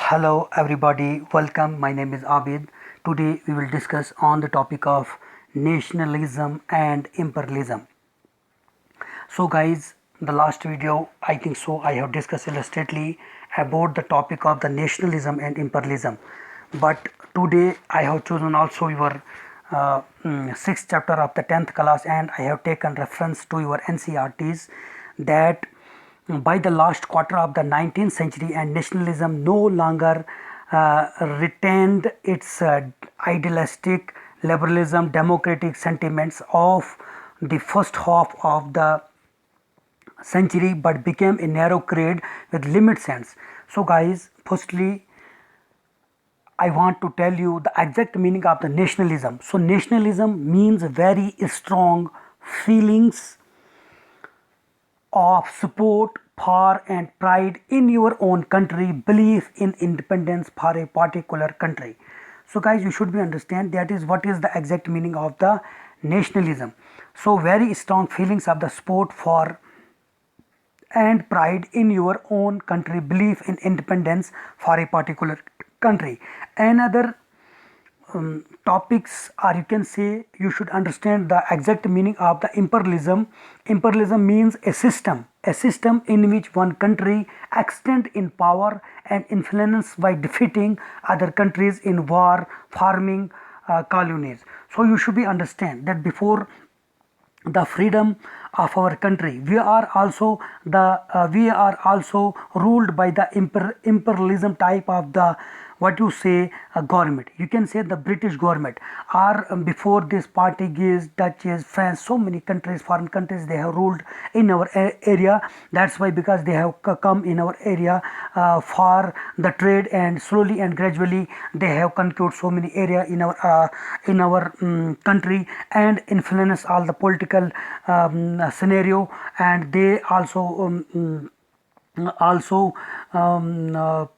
Hello everybody, welcome. My name is Abid. Today we will discuss on the topic of nationalism and imperialism. So guys, the last video I think so I have discussed illustrately about the topic of the nationalism and imperialism. But today I have chosen also your sixth chapter of the 10th class, and I have taken reference to your NCRTs that by the last quarter of the 19th century and nationalism no longer retained its idealistic liberalism democratic sentiments of the first half of the century, but became a narrow creed with limit sense. So guys, firstly I want to tell you the exact meaning of the nationalism. So nationalism means very strong feelings of support for and pride in your own country, belief in independence for a particular country. So guys, you should be understand that is what is the exact meaning of the nationalism. So very strong feelings of the support for and pride in your own country, belief in independence for a particular country. Another topics, or you can say you should understand the exact meaning of the imperialism. Imperialism means a system in which one country extend in power and influence by defeating other countries in war, farming colonies. So you should be understand that before the freedom of our country, we are also ruled by the imperialism type of the what you say government. You can say the British government, or before this Portuguese, Dutch, France, so many countries, foreign countries, they have ruled in our area. That's why, because they have come in our area for the trade, and slowly and gradually they have conquered so many area in our country and influence all the political scenario, and they also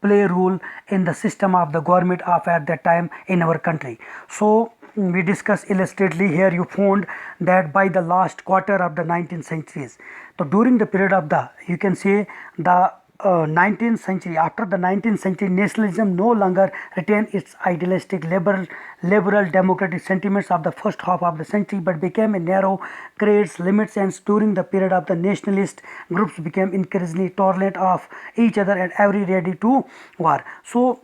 play a role in the system of the government of at that time in our country. So we discuss illustrately here. You found that by the last quarter of the 19th centuries, so during the period of the, you can say the 19th century, after the 19th century, nationalism no longer retained its idealistic liberal democratic sentiments of the first half of the century, but became a narrow creates limits, and during the period of the nationalist groups became increasingly tolerant of each other and every ready to war. So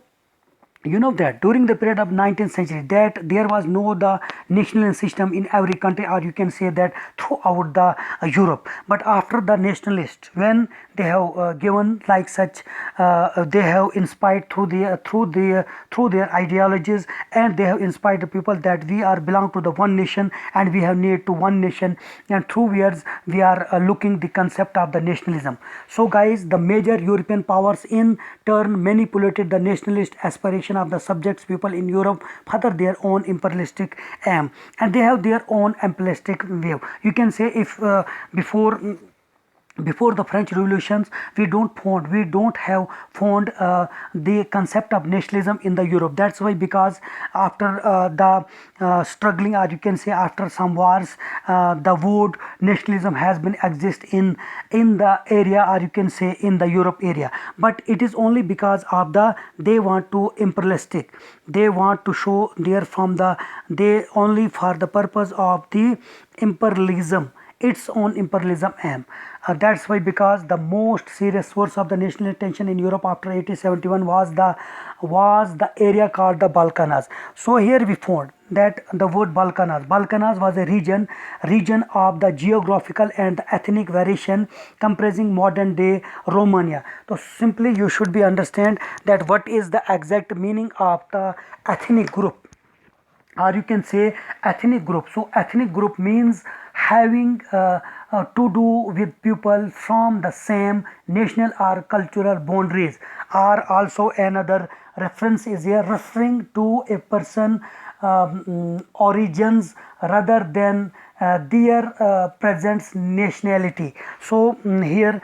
you know that during the period of 19th century that there was no the national system in every country, or you can say that throughout the Europe. But after the nationalists, when they have given like such, they have inspired through their ideologies, and they have inspired the people that we are belong to the one nation and we have need to one nation, and through years we are looking the concept of the nationalism. So guys, the major European powers in turn manipulated the nationalist aspiration of the subjects people in Europe further their own imperialistic aim, and they have their own imperialistic view. You can say if before the French revolutions, we don't have found the concept of nationalism in the Europe. That's why, because after the struggling, or you can say after some wars, the word nationalism has been exist in the area, or you can say in the Europe area. But it is only because of they want to imperialistic, they want to show they only for the purpose of the imperialism, its own imperialism aim. That's why, because the most serious source of the national tension in Europe after 1871 was the area called the Balkans. So here we found that the word Balkans was a region of the geographical and ethnic variation comprising modern day Romania. So simply you should be understand that what is the exact meaning of the ethnic group, or you can say ethnic group. So ethnic group means having to do with people from the same national or cultural boundaries, or also another reference is here referring to a person origins rather than their present nationality. So here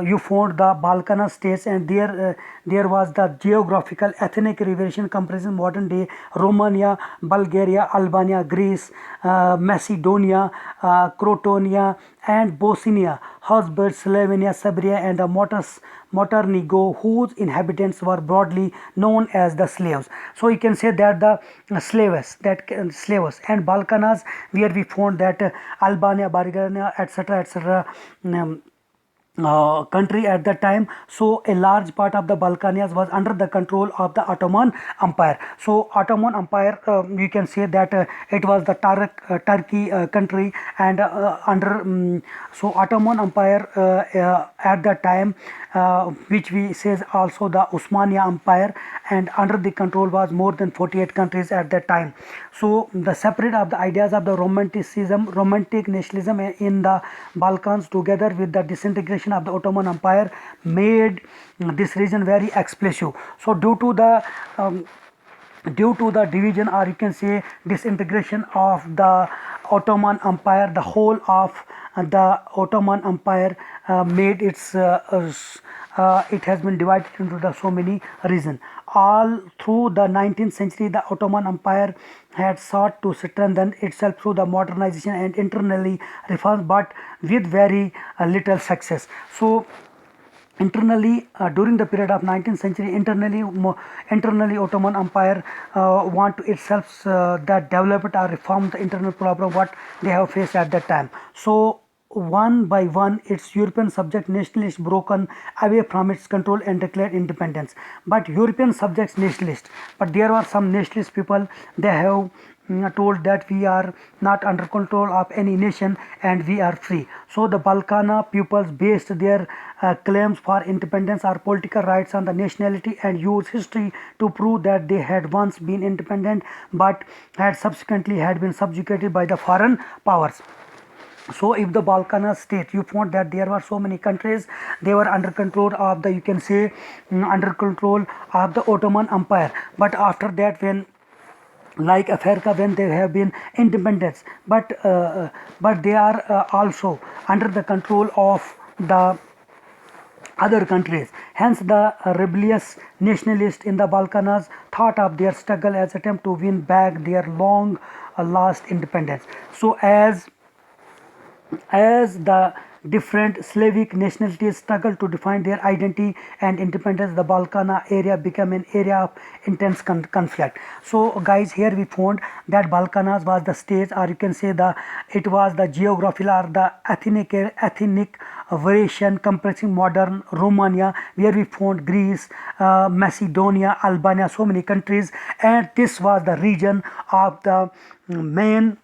you found the Balkan states, and there was the geographical ethnic variation comprising modern day Romania, Bulgaria, Albania, Greece, Macedonia, Croatonia, and Bosnia, Herzegovina, Slovenia, Serbia, and the Montenegro, whose inhabitants were broadly known as the slaves. So you can say that the slaves and Balkans, where we found that Albania, Bulgaria, etc., etc. Country at that time. So a large part of the Balkans was under the control of the Ottoman Empire. So Ottoman Empire, you can say that it was the Turkey country, and so Ottoman Empire at that time, which we says also the Osmania Empire, and under the control was more than 48 countries at that time. So the separate of the ideas of the romantic nationalism in the Balkans, together with the disintegration of the Ottoman Empire, made this region very explosive. So due to the division, or you can say disintegration of the Ottoman Empire, the whole of the Ottoman Empire made its it has been divided into the so many regions. All through the 19th century, the Ottoman Empire had sought to strengthen itself through the modernization and internally reforms, but with very little success. So internally, during the period of 19th century, internally Ottoman Empire want to itself that developed or reform the internal problem what they have faced at that time. So one by one, its European subject nationalists broken away from its control and declared independence. But European subjects nationalists, but there were some nationalist people, they have told that we are not under control of any nation and we are free. So the Balkan peoples based their claims for independence or political rights on the nationality and used history to prove that they had once been independent but had subsequently been subjugated by the foreign powers. So if the Balkan state, you found that there were so many countries, they were under control of the, you can say, under control of the Ottoman Empire. But after that, when like Africa, when they have been independence, but they are also under the control of the other countries. Hence the rebellious nationalists in the Balkans thought of their struggle as attempt to win back their long lost independence. So as the different Slavic nationalities struggled to define their identity and independence, the Balkan area became an area of intense conflict. So guys, here we found that Balkans was the stage, or you can say it was the geographical or the ethnic variation comprising modern Romania, where we found Greece, Macedonia, Albania, so many countries, and this was the region of the main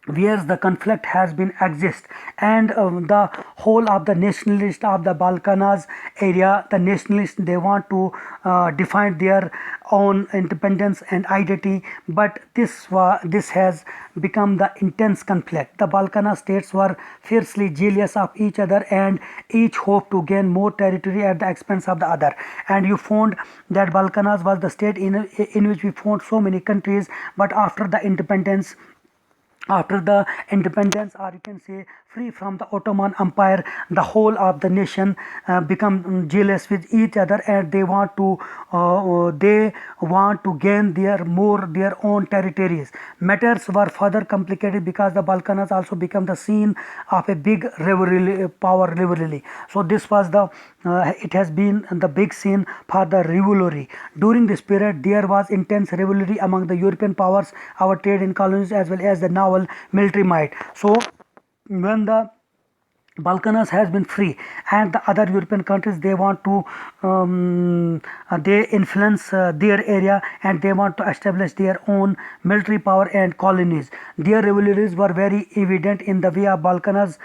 where the conflict has been exist, and the whole of the nationalists of the Balkans area, the nationalists, they want to define their own independence and identity, but this has become the intense conflict. The Balkan states were fiercely jealous of each other and each hoped to gain more territory at the expense of the other. And you found that Balkans was the state in which we found so many countries, but after the independence, or you can say free from the Ottoman Empire, the whole of the nation become jealous with each other, and they want to gain their own territories. Matters were further complicated because the Balkans also become the scene of a big power rivalry. So this was it has been the big scene for the rivalry. During this period, there was intense rivalry among the European powers, our trade in colonies, as well as the naval military might. So when the Balkans has been free, and the other European countries, they want to they influence their area, and they want to establish their own military power and colonies. Their rivalries were very evident in the way of Balkans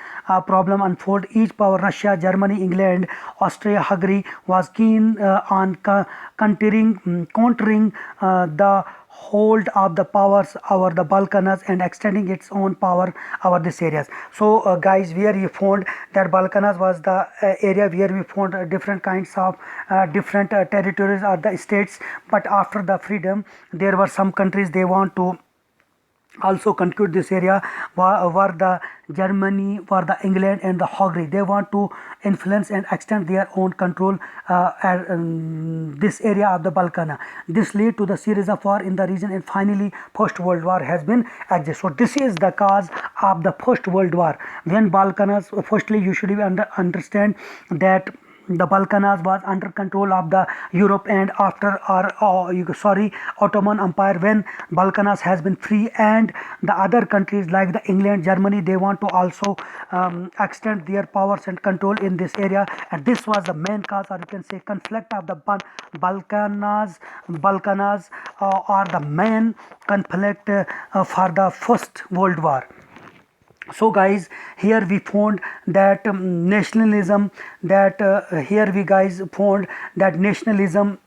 problem unfold. Each power, Russia, Germany, England, Austria, Hungary, was keen on countering the hold of the powers over the Balkans and extending its own power over these areas. So guys, where you found that Balkans was the area where we found different kinds of different territories or the states, but after the freedom, there were some countries they want to also conclude this area were the Germany, were the England and the Hungary. They want to influence and extend their own control at this area of the Balkan. This led to the series of war in the region, and finally post World War has been exist. So this is the cause of the post World War. When Balkans, firstly you should understand that the Balkans was under control of the Europe, and after Ottoman Empire, when Balkans has been free, and the other countries like the England, Germany, they want to also extend their powers and control in this area, and this was the main cause, or you can say conflict of the Balkans are the main conflict for the First World War. So guys, here we found that nationalism, that here we guys found that nationalism,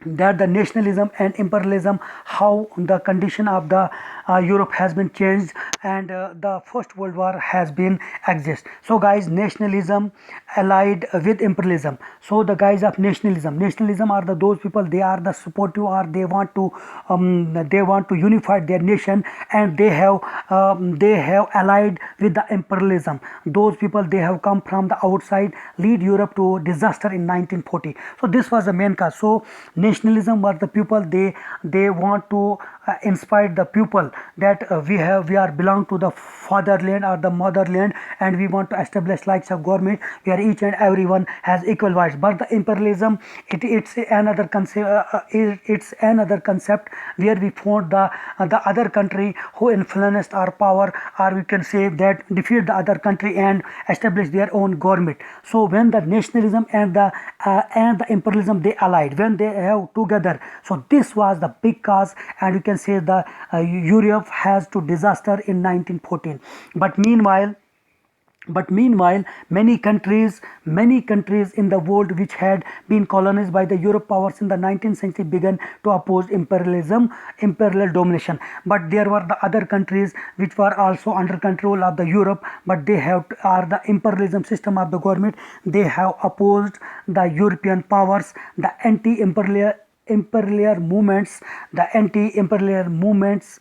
that the nationalism and imperialism, how the condition of the Europe has been changed, and the First World War has been exist. So guys, nationalism allied with imperialism. So the guys of nationalism are those people, they are the supportive, or they want to unify their nation, and they have allied with the imperialism. Those people, they have come from the outside, lead Europe to disaster in 1940. So this was the main cause. So nationalism were the people, they want to inspire the people that we are belong to the fatherland or the motherland, and we want to establish likes of government where each and everyone has equal rights. But the imperialism, it's another concept where we found the other country who influenced our power, or we can say that defeat the other country and establish their own government. So when the nationalism and the imperialism, they allied, when they have together, so this was the big cause, and you can say the Europe has to disaster in 1914. But meanwhile, many countries in the world which had been colonized by the Europe powers in the 19th century began to oppose imperial domination. But there were the other countries which were also under control of the Europe, but they have the imperialism system of the government. They have opposed the European powers, the anti-imperial movements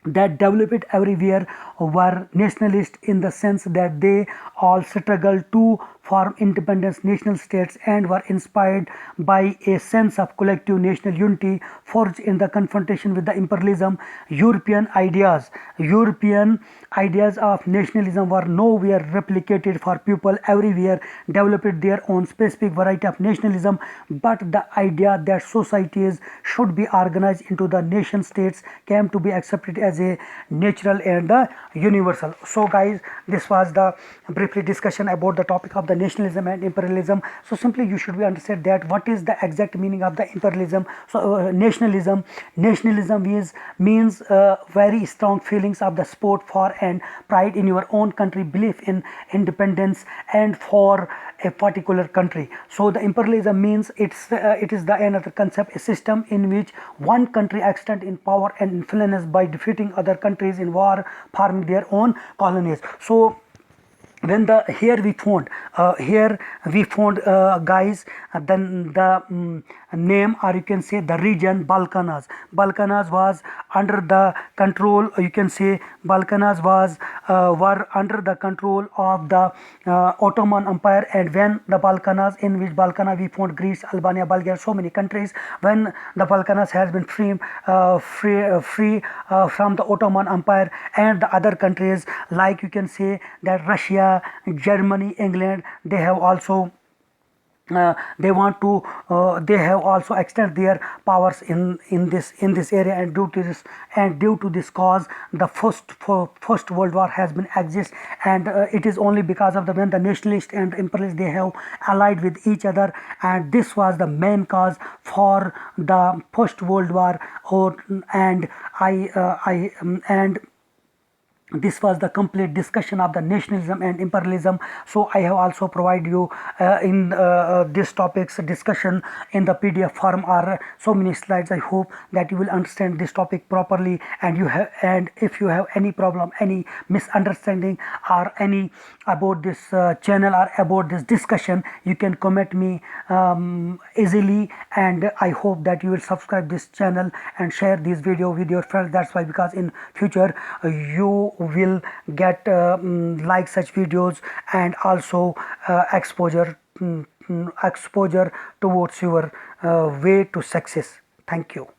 that developed everywhere were nationalist, in the sense that they all struggled to form independent national states and were inspired by a sense of collective national unity forged in the confrontation with the imperialism. European ideas of nationalism were nowhere replicated, for people everywhere developed their own specific variety of nationalism, but the idea that societies should be organized into the nation states came to be accepted as a natural and universal. So guys, this was the briefly discussion about the topic of the nationalism and imperialism. So simply you should be understand that what is the exact meaning of the imperialism. So nationalism means very strong feelings of the support for and pride in your own country, belief in independence and for a particular country. So the imperialism means it is the another concept, a system in which one country extends in power and influence by defeating other countries in war, forming their own colonies. So when here we found guys, then the name, or you can say the region Balkans was under the control, you can say Balkans were under the control of the Ottoman Empire. And when the Balkans, in which Balkans we found Greece, Albania, Bulgaria, so many countries, when the Balkans has been free from the Ottoman Empire, and the other countries like you can say that Russia, Germany, England, they have also they have also extended their powers in this area, and due to this cause the first World War has been exist. And it is only because of when the nationalists and imperialists, they have allied with each other, and this was the main cause for the First World War. And this was the complete discussion of the nationalism and imperialism. So I have also provided you in this topics discussion in the PDF form or so many slides. I hope that you will understand this topic properly, and if you have any problem, any misunderstanding or any about this channel or about this discussion, you can comment me easily, and I hope that you will subscribe this channel and share this video with your friends. That's why, because in future you will get like such videos, and also exposure towards your way to success. Thank you.